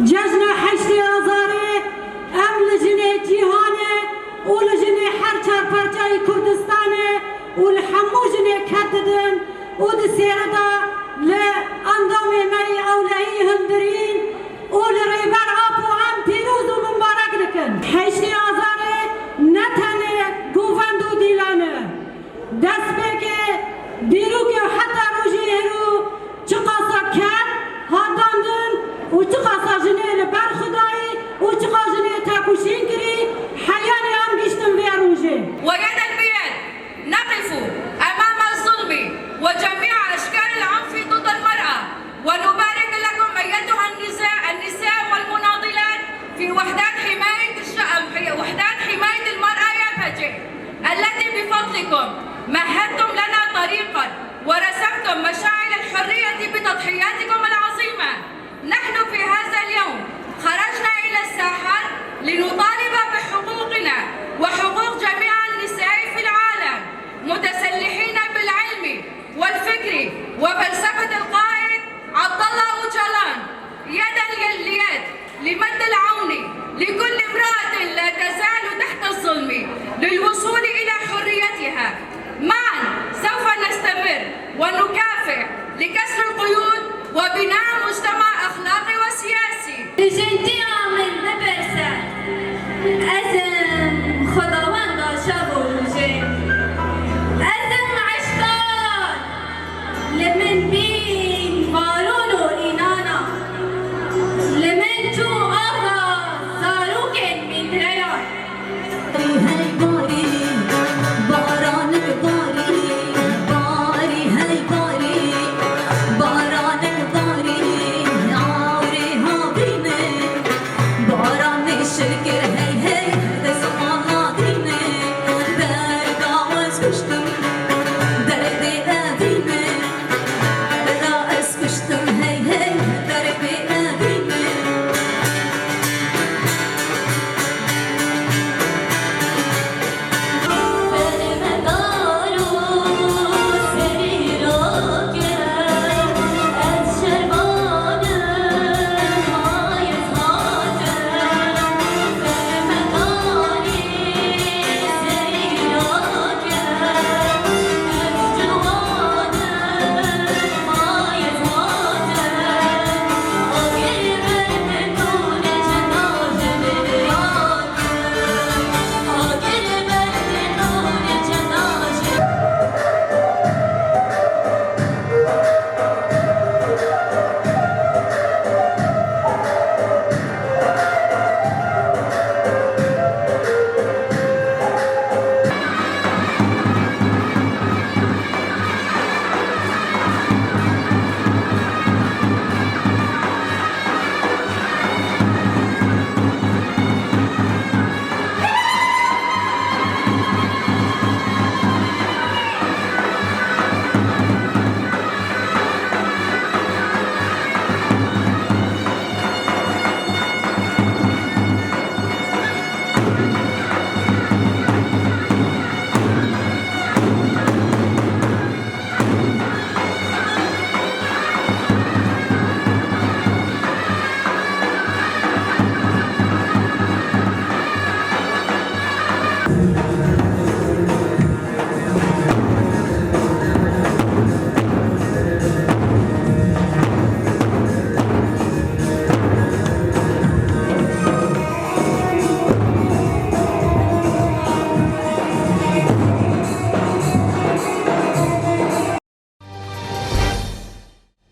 ججنا حشتي آزاری ام لجنه جیهانه و لجنه هرچار پرچای کردستانه و لحمو جنه کددن و دسیردا لأندام مری اولهی هندرین و لریبر آپو هم پیروز و مبارک دکن. حشتي آزاری نتنه گوفند و دیلانه دست بگه دیرو که حتی روژی هرو چقاسا کد هاداندن و چقاسا جنه لبر خدایی و چقا جنه تاکوشین کری حیانی هم گشتن بیا روژه. ويدا بيد نقف أمام الظلم وجميع أشكال العنف ضد المرأة ونبارك لكم أيتها النساء والمناضلات في وحدات حماية وحدات حماية المرأة يا فجر التي بفضلكم مهدتم لنا طريقا ورسمتم مشاعل الحرية بتضحياتكم العظيمة. نحن في هذا اليوم خرجنا إلى الساحات لنطالب بحقوقنا وحقوق جميع النساء في العالم متسلحين بالعلم والفكر وفلسفة القائد عبد الله أوجلان يدا لليد لمد العون لكل امرأة لا تزال تحت الظلم للوصول إلى حريتها. معا سوف نستمر ونكافح لكسر القيود وبناء مجتمع